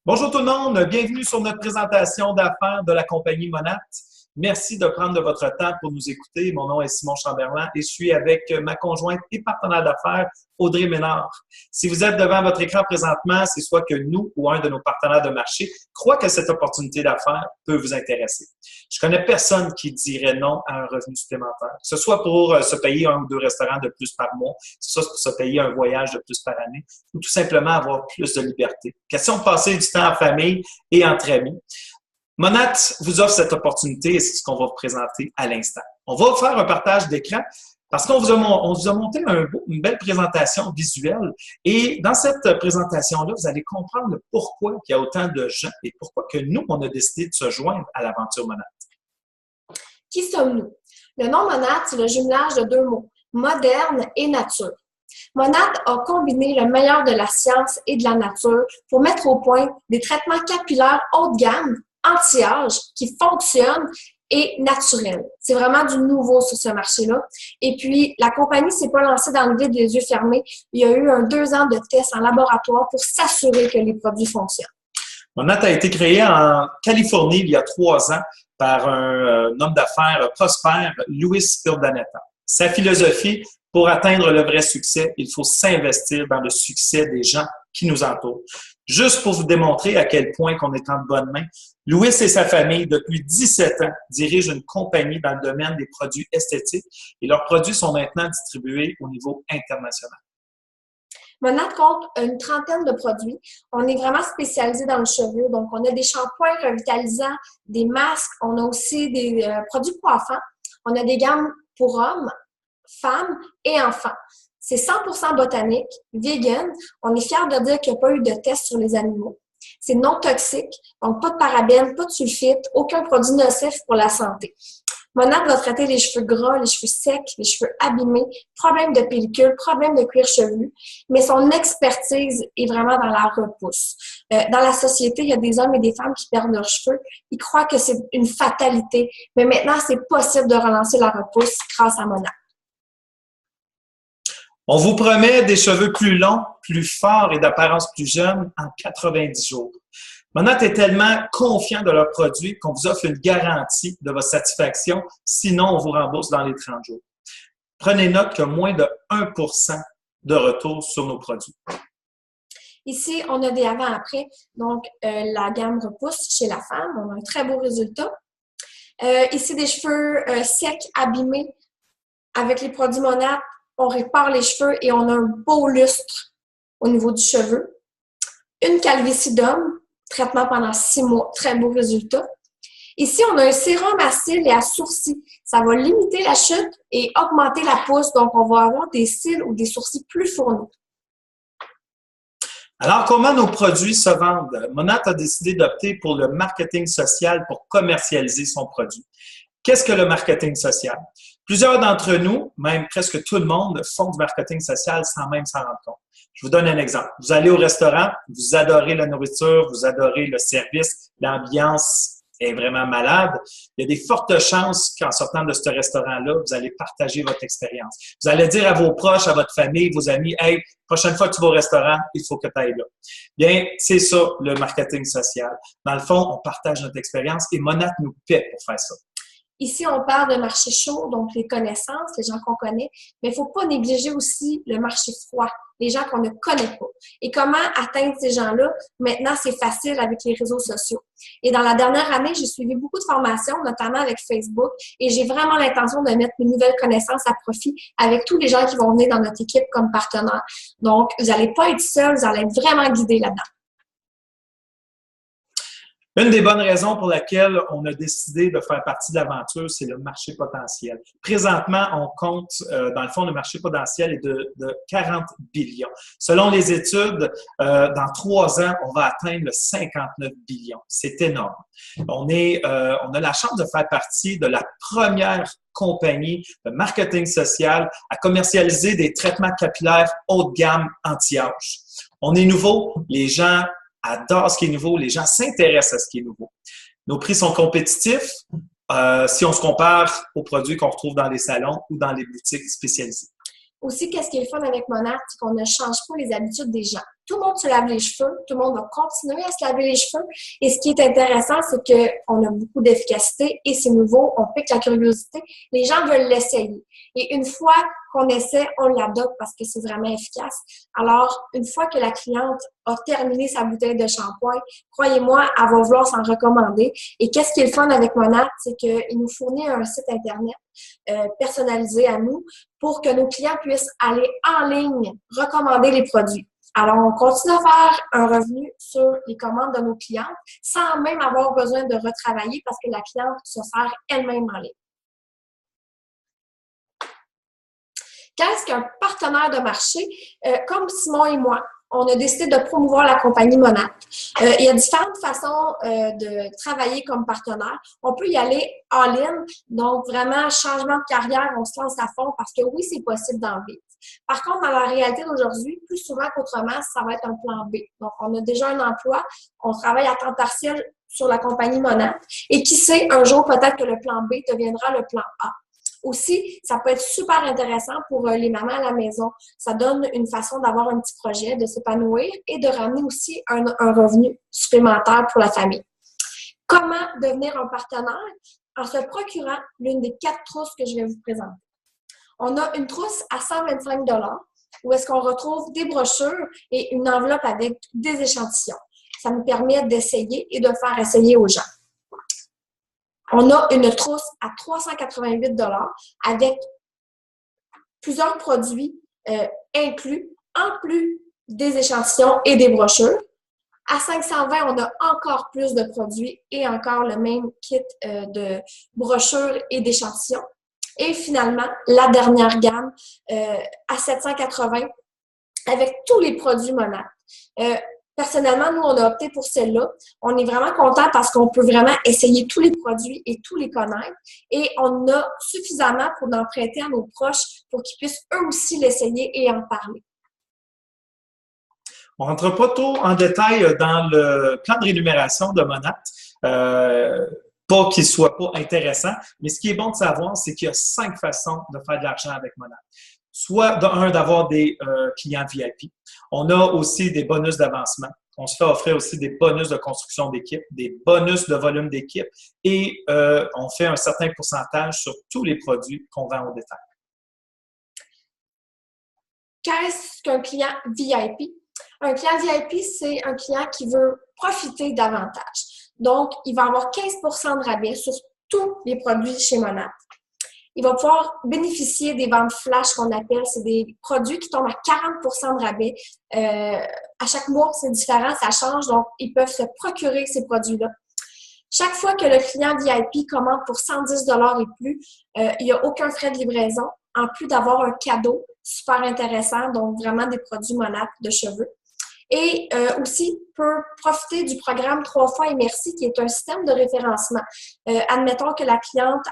Bonjour tout le monde, bienvenue sur notre présentation d'affaires de la compagnie Monat. Merci de prendre de votre temps pour nous écouter. Mon nom est Simon Chamberlain et je suis avec ma conjointe et partenaire d'affaires, Audrey Ménard. Si vous êtes devant votre écran présentement, c'est soit que nous ou un de nos partenaires de marché croit que cette opportunité d'affaires peut vous intéresser. Je connais personne qui dirait non à un revenu supplémentaire, que ce soit pour se payer un ou deux restaurants de plus par mois, que ce soit pour se payer un voyage de plus par année ou tout simplement avoir plus de liberté. Question de passer du temps en famille et entre amis. Monat vous offre cette opportunité et c'est ce qu'on va vous présenter à l'instant. On va faire un partage d'écran parce qu'on vous a monté une belle présentation visuelle et dans cette présentation-là, vous allez comprendre le pourquoi il y a autant de gens et pourquoi que nous, on a décidé de se joindre à l'aventure Monat. Qui sommes-nous? Le nom Monat, c'est le jumelage de deux mots, moderne et nature. Monat a combiné le meilleur de la science et de la nature pour mettre au point des traitements capillaires haut de gamme, anti-âge, qui fonctionnent et naturels. C'est vraiment du nouveau sur ce marché-là. Et puis, la compagnie ne s'est pas lancée dans le vide les yeux fermés. Il y a eu 2 ans de tests en laboratoire pour s'assurer que les produits fonctionnent. Monat a été créé en Californie il y a 3 ans par un homme d'affaires prospère, Louis Urdaneta. Sa philosophie, pour atteindre le vrai succès, il faut s'investir dans le succès des gens qui nous entourent. Juste pour vous démontrer à quel point qu'on est en bonne main, Louis et sa famille, depuis 17 ans, dirigent une compagnie dans le domaine des produits esthétiques et leurs produits sont maintenant distribués au niveau international. Monat compte une trentaine de produits. On est vraiment spécialisé dans le cheveu. Donc, on a des shampoings revitalisants, des masques. On a aussi des produits coiffants. On a des gammes pour hommes, femmes et enfants. C'est 100% botanique, vegan. On est fiers de dire qu'il n'y a pas eu de test sur les animaux. C'est non toxique, donc pas de parabènes, pas de sulfite, aucun produit nocif pour la santé. Monat va traiter les cheveux gras, les cheveux secs, les cheveux abîmés, problèmes de pellicule, problèmes de cuir chevelu, mais son expertise est vraiment dans la repousse. Dans la société, il y a des hommes et des femmes qui perdent leurs cheveux. Ils croient que c'est une fatalité, mais maintenant, c'est possible de relancer la repousse grâce à Monat. On vous promet des cheveux plus longs, plus forts et d'apparence plus jeune en 90 jours. Monat est tellement confiant de leurs produits qu'on vous offre une garantie de votre satisfaction, sinon on vous rembourse dans les 30 jours. Prenez note qu'il y a moins de 1% de retour sur nos produits. Ici, on a des avant-après, donc la gamme repousse chez la femme, on a un très beau résultat. Ici, des cheveux secs, abîmés, avec les produits Monat, on répare les cheveux et on a un beau lustre au niveau du cheveu. Une calvitie d'homme, traitement pendant 6 mois, très beau résultat. Ici, on a un sérum à cils et à sourcils. Ça va limiter la chute et augmenter la pousse, donc on va avoir des cils ou des sourcils plus fournis. Alors, comment nos produits se vendent? Monat a décidé d'opter pour le marketing social pour commercialiser son produit. Qu'est-ce que le marketing social? Plusieurs d'entre nous, même presque tout le monde, font du marketing social sans même s'en rendre compte. Je vous donne un exemple. Vous allez au restaurant, vous adorez la nourriture, vous adorez le service, l'ambiance est vraiment malade. Il y a des fortes chances qu'en sortant de ce restaurant-là, vous allez partager votre expérience. Vous allez dire à vos proches, à votre famille, vos amis, « Hey, prochaine fois que tu vas au restaurant, il faut que tu ailles là. » Bien, c'est ça, le marketing social. Dans le fond, on partage notre expérience et Monat nous paie pour faire ça. Ici, on parle de marché chaud, donc les connaissances, les gens qu'on connaît, mais il ne faut pas négliger aussi le marché froid, les gens qu'on ne connaît pas. Et comment atteindre ces gens-là? Maintenant, c'est facile avec les réseaux sociaux. Et dans la dernière année, j'ai suivi beaucoup de formations, notamment avec Facebook, et j'ai vraiment l'intention de mettre mes nouvelles connaissances à profit avec tous les gens qui vont venir dans notre équipe comme partenaires. Donc, vous n'allez pas être seul, vous allez être vraiment guidé là-dedans. Une des bonnes raisons pour laquelle on a décidé de faire partie de l'aventure, c'est le marché potentiel. Présentement, on compte, dans le fond, le marché potentiel est de 40 billions. Selon les études, dans 3 ans, on va atteindre le 59 billions. C'est énorme. On a la chance de faire partie de la première compagnie de marketing social à commercialiser des traitements capillaires haut de gamme anti-âge. On est nouveau, les gens adorent ce qui est nouveau, les gens s'intéressent à ce qui est nouveau. Nos prix sont compétitifs si on se compare aux produits qu'on retrouve dans les salons ou dans les boutiques spécialisées. Aussi, qu'est-ce qui est le fun avec Monat, c'est qu'on ne change pas les habitudes des gens. Tout le monde se lave les cheveux, tout le monde va continuer à se laver les cheveux. Et ce qui est intéressant, c'est qu'on a beaucoup d'efficacité et c'est nouveau, on pique la curiosité. Les gens veulent l'essayer. Et une fois qu'on essaie, on l'adopte parce que c'est vraiment efficace. Alors, une fois que la cliente a terminé sa bouteille de shampoing, croyez-moi, elle va vouloir s'en recommander. Et qu'est-ce qui est le fun avec Monat, c'est qu'il nous fournit un site Internet personnalisé à nous pour que nos clients puissent aller en ligne recommander les produits. Alors, on continue à faire un revenu sur les commandes de nos clientes sans même avoir besoin de retravailler parce que la cliente se sert elle-même en ligne. Qu'est-ce qu'un partenaire de marché? Comme Simon et moi, on a décidé de promouvoir la compagnie Monat. Il y a différentes façons de travailler comme partenaire. On peut y aller all-in, donc vraiment changement de carrière, on se lance à fond parce que oui, c'est possible d'en vivre. Par contre, dans la réalité d'aujourd'hui, plus souvent qu'autrement, ça va être un plan B. Donc, on a déjà un emploi, on travaille à temps partiel sur la compagnie Monat et qui sait, un jour, peut-être que le plan B deviendra le plan A. Aussi, ça peut être super intéressant pour les mamans à la maison. Ça donne une façon d'avoir un petit projet, de s'épanouir et de ramener aussi un revenu supplémentaire pour la famille. Comment devenir un partenaire? En se procurant l'une des 4 trousses que je vais vous présenter. On a une trousse à 125 $ où est-ce qu'on retrouve des brochures et une enveloppe avec des échantillons. Ça nous permet d'essayer et de faire essayer aux gens. On a une trousse à 388 $ avec plusieurs produits inclus, en plus des échantillons et des brochures. À 520 $, on a encore plus de produits et encore le même kit de brochures et d'échantillons. Et finalement, la dernière gamme à 780 $ avec tous les produits Monat. Personnellement, nous, on a opté pour celle-là. On est vraiment content parce qu'on peut vraiment essayer tous les produits et tous les connaître. Et on a suffisamment pour en prêter à nos proches pour qu'ils puissent eux aussi l'essayer et en parler. On ne rentre pas trop en détail dans le plan de rémunération de Monat. Pas qu'il ne soit pas intéressant, mais ce qui est bon de savoir, c'est qu'il y a 5 façons de faire de l'argent avec Monat. Soit, d'avoir des clients VIP. On a aussi des bonus d'avancement. On se fait offrir aussi des bonus de construction d'équipe, des bonus de volume d'équipe et on fait un certain pourcentage sur tous les produits qu'on vend au détail. Qu'est-ce qu'un client VIP? Un client VIP, c'est un client qui veut profiter davantage. Donc, il va avoir 15 % de rabais sur tous les produits chez Monat. Il va pouvoir bénéficier des ventes flash qu'on appelle. C'est des produits qui tombent à 40 % de rabais. À chaque mois, c'est différent, ça change. Donc, ils peuvent se procurer ces produits-là. Chaque fois que le client VIP commande pour 110 $ et plus, il n'y a aucun frais de livraison, en plus d'avoir un cadeau super intéressant, donc vraiment des produits Monat de cheveux. Et aussi peut profiter du programme 3 fois et merci, qui est un système de référencement. Admettons que la cliente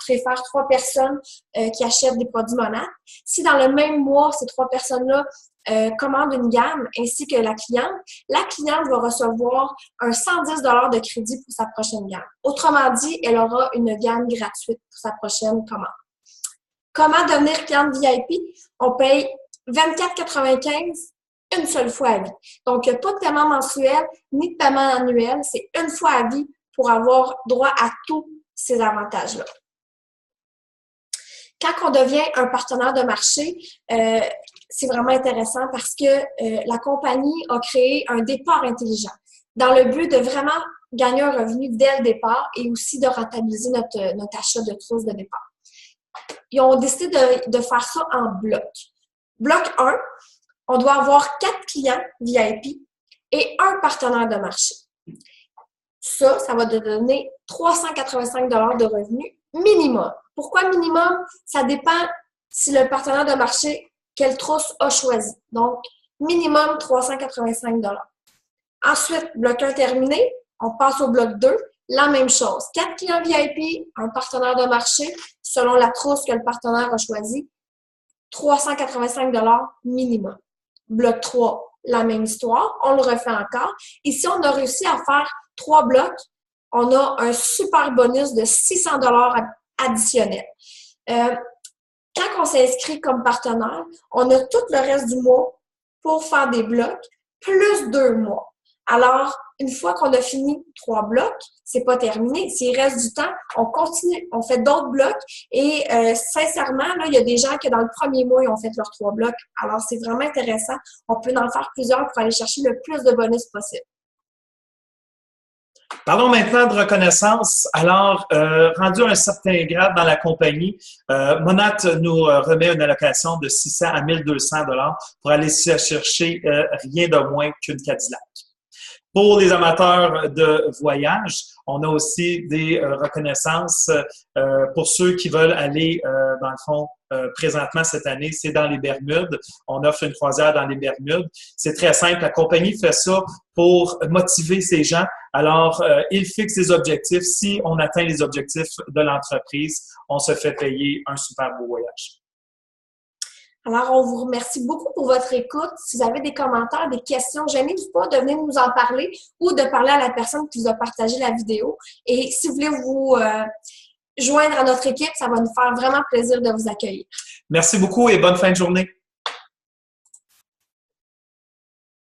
préfère 3 personnes qui achètent des produits Monat. Si dans le même mois, ces 3 personnes-là commandent une gamme ainsi que la cliente va recevoir un 110 $ de crédit pour sa prochaine gamme. Autrement dit, elle aura une gamme gratuite pour sa prochaine commande. Comment devenir cliente VIP? On paye 24,95 $ une seule fois à vie. Donc, il n'y a pas de paiement mensuel ni de paiement annuel. C'est une fois à vie pour avoir droit à tous ces avantages-là. Quand on devient un partenaire de marché, c'est vraiment intéressant parce que la compagnie a créé un départ intelligent dans le but de vraiment gagner un revenu dès le départ et aussi de rentabiliser notre achat de trousse de départ. Ils ont décidé de faire ça en bloc. Bloc 1, on doit avoir 4 clients VIP et un partenaire de marché. Ça va te donner 385 $ de revenus minimum. Pourquoi minimum? Ça dépend si le partenaire de marché, quelle trousse a choisi. Donc, minimum 385 $. Ensuite, bloc 1 terminé, on passe au bloc 2. La même chose. 4 clients VIP, un partenaire de marché, selon la trousse que le partenaire a choisi, 385 $ minimum. Bloc 3, la même histoire, on le refait encore. Ici, on a réussi à faire 3 blocs. On a un super bonus de 600 $ additionnels. Quand on s'inscrit comme partenaire, on a tout le reste du mois pour faire des blocs, plus 2 mois. Alors, une fois qu'on a fini 3 blocs, c'est pas terminé. S'il reste du temps, on continue, on fait d'autres blocs. Et sincèrement, là, il y a des gens qui, dans le premier mois, ils ont fait leurs 3 blocs. Alors, c'est vraiment intéressant. On peut en faire plusieurs pour aller chercher le plus de bonus possible. Parlons maintenant de reconnaissance. Alors, rendu à un certain grade dans la compagnie, Monat nous remet une allocation de 600 à 1200 $ pour aller chercher rien de moins qu'une Cadillac. Pour les amateurs de voyage, on a aussi des reconnaissances pour ceux qui veulent aller, dans le fond, présentement cette année, c'est dans les Bermudes. On offre une croisière dans les Bermudes. C'est très simple. La compagnie fait ça pour motiver ces gens. Alors, ils fixent des objectifs. Si on atteint les objectifs de l'entreprise, on se fait payer un super beau voyage. Alors, on vous remercie beaucoup pour votre écoute. Si vous avez des commentaires, des questions, gênez-vous pas de venir nous en parler ou de parler à la personne qui vous a partagé la vidéo. Et si vous voulez vous joindre à notre équipe, ça va nous faire vraiment plaisir de vous accueillir. Merci beaucoup et bonne fin de journée.